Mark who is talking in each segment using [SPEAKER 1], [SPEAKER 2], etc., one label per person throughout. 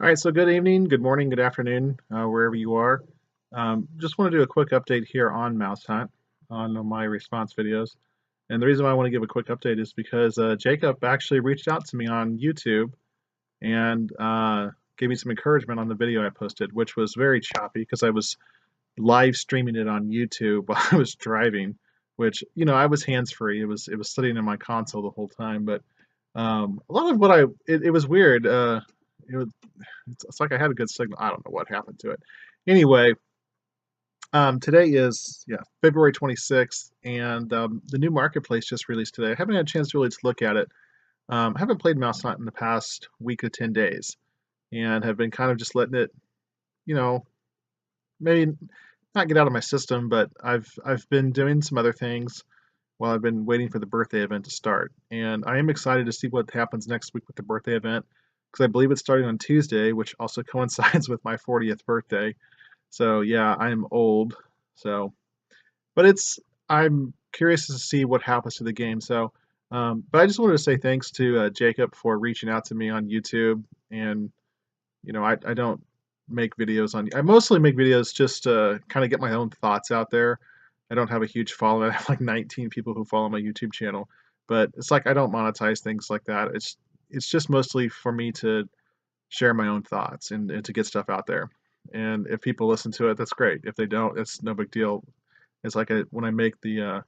[SPEAKER 1] All right, so good evening, good morning, good afternoon, wherever you are. Just want to do a quick update here on Mousehunt on my response videos. And the reason why I want to give a quick update is because Jacob actually reached out to me on YouTube and gave me some encouragement on the video I posted, which was very choppy because I was live streaming it on YouTube while I was driving, which I was hands free. It was sitting in my console the whole time, but a lot of what it was weird. It was it's like I had a good signal. I don't know what happened to it. Anyway, today is February 26th, and the new marketplace just released today. I haven't had a chance really to look at it. I haven't played Mouse Hunt in the past week to 10 days, and have been kind of just letting it, you know, maybe not get out of my system, but I've been doing some other things while I've been waiting for the birthday event to start. And I am excited to see what happens next week with the birthday event because I believe it's starting on Tuesday, which also coincides with my 40th birthday. So yeah, I'm old. So, but I'm curious to see what happens to the game. So, but I just wanted to say thanks to Jacob for reaching out to me on YouTube. And I don't make videos on. I mostly make videos just to kind of get my own thoughts out there. I don't have a huge following. I have like 19 people who follow my YouTube channel, but it's like I don't monetize things like that. It's just mostly for me to share my own thoughts and to get stuff out there. And if people listen to it, that's great. If they don't, it's no big deal. It's like when I make the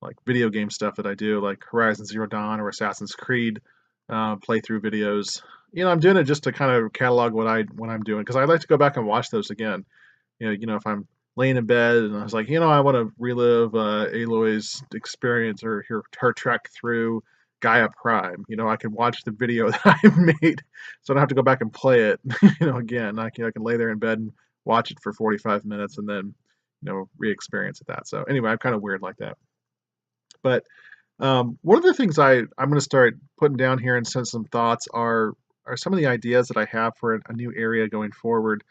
[SPEAKER 1] like video game stuff that I do, like Horizon Zero Dawn or Assassin's Creed playthrough videos. I'm doing it just to kind of catalog what I'm doing because I like to go back and watch those again. If I'm laying in bed and I was like, I want to relive Aloy's experience or her trek through Gaia Prime. I can watch the video that I've made, so I don't have to go back and play it. Again, I can lay there in bed and watch it for 45 minutes and then re-experience it that. So anyway, I'm kind of weird like that. But one of the things I'm going to start putting down here and send some thoughts are some of the ideas that I have for a new area going forward.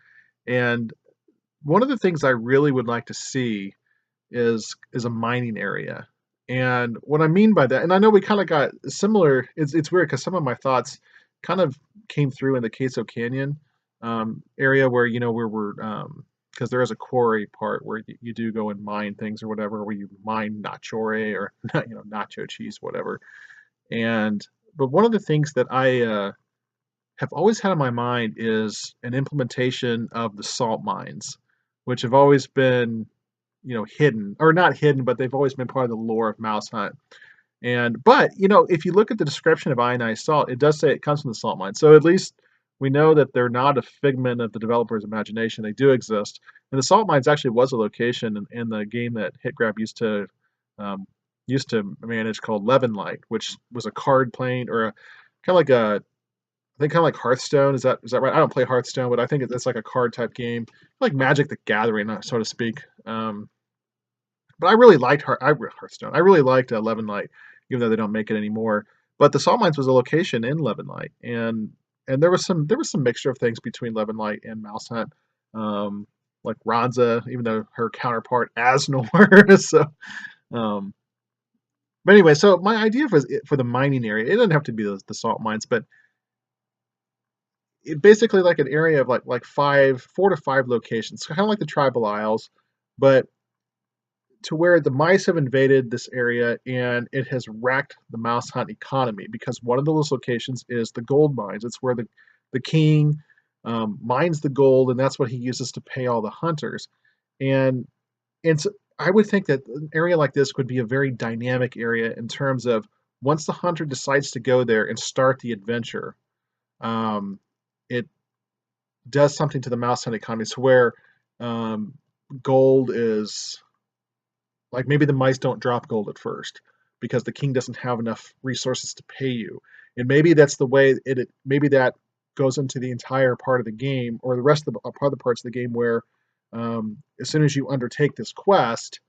[SPEAKER 1] And one of the things I really would like to see is a mining area. And what I mean by that, and I know we kind of got similar. It's weird because some of my thoughts kind of came through in the Queso Canyon area where where we're because there is a quarry part where you do go and mine things or whatever, where you mine nachore or nacho cheese, whatever. And but one of the things that I have always had in my mind is an implementation of the salt mines, which have always been, hidden or not hidden, but they've always been part of the lore of Mouse Hunt. And but if you look at the description of ionized salt, it does say it comes from the salt mine. So at least we know that they're not a figment of the developer's imagination. They do exist. And the salt mines actually was a location in the game that HitGrab um, used to manage called Levin Light, which was a card playing or a kind of like a I think kind of like Hearthstone. Is that right? I don't play Hearthstone, but I think it's like a card type game, like Magic the Gathering, so to speak. But I really liked Hearthstone. I really liked Levin Light, even though they don't make it anymore. But the Salt Mines was a location in Levin Light, and there was some mixture of things between Levin Light and Mouse Hunt, like Ronza, even though her counterpart Asnor. So, um, but anyway, so my idea for the mining area, it doesn't have to be the salt mines, but basically like an area of like 4 to 5 locations, kind of like the Tribal Isles, but to where the mice have invaded this area and it has wrecked the mouse hunt economy because one of those locations is the gold mines. It's where the king mines the gold, and that's what he uses to pay all the hunters. And and so I would think that an area like this would be a very dynamic area in terms of once the hunter decides to go there and start the adventure, um, it does something to the mouse hunt economy. So where um, gold is like maybe the mice don't drop gold at first because the king doesn't have enough resources to pay you, and maybe that's the way maybe that goes into the entire part of the game or the rest of the part of the parts of the game where as soon as you undertake this quest,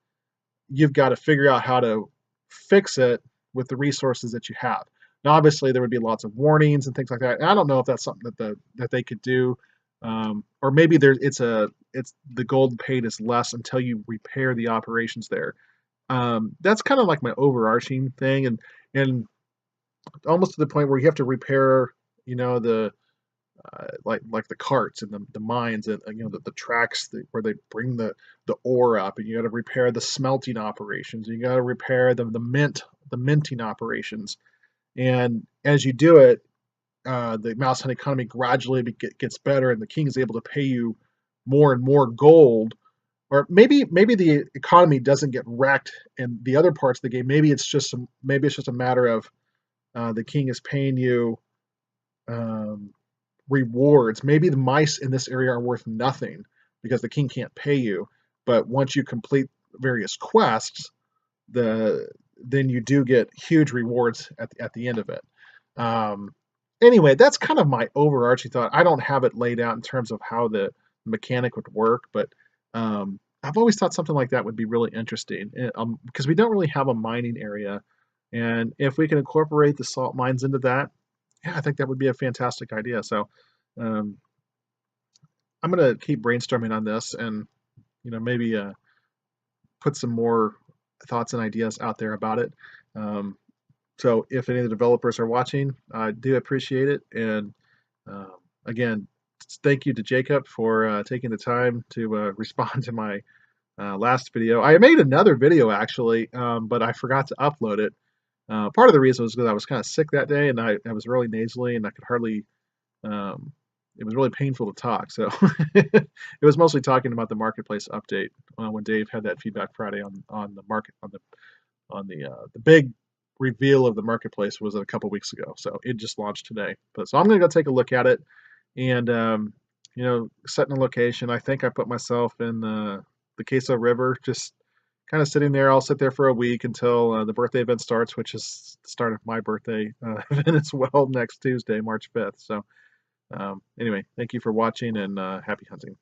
[SPEAKER 1] you've got to figure out how to fix it with the resources that you have. Now, obviously, there would be lots of warnings and things like that. And I don't know if that's something that they could do, or maybe it's the gold paid is less until you repair the operations there. That's kind of like my overarching thing, and almost to the point where you have to repair, the like the carts and the mines and the tracks where they bring the ore up, and you got to repair the smelting operations, you got to repair the minting operations, and as you do it, the mouse hunt economy gradually gets better, and the king is able to pay you more and more gold. Or maybe the economy doesn't get wrecked in the other parts of the game. Maybe it's just a matter of the king is paying you um, rewards. Maybe the mice in this area are worth nothing because the king can't pay you. But once you complete various quests, the then you do get huge rewards at the end of it. Um, anyway, that's kind of my overarching thought. I don't have it laid out in terms of how the mechanic would work, but I've always thought something like that would be really interesting because we don't really have a mining area. And if we can incorporate the salt mines into that, yeah, I think that would be a fantastic idea. So um, I'm going to keep brainstorming on this and maybe put some more thoughts and ideas out there about it. Um, so if any of the developers are watching, I do appreciate it. And um, again, thank you to Jacob for taking the time to respond to my last video. I made another video actually, but I forgot to upload it. Part of the reason was because I was kind of sick that day, and I was really nasally, and I could hardly. Um, it was really painful to talk, so it was mostly talking about the marketplace update when Dave had that feedback Friday on the market on the big reveal of the marketplace was a couple weeks ago. So it just launched today. So I'm gonna go take a look at it and setting a location. I think I put myself in the Queso River, just kind of sitting there. I'll sit there for a week until the birthday event starts, which is the start of my birthday event as well next Tuesday, March 5th. So anyway, thank you for watching and happy hunting.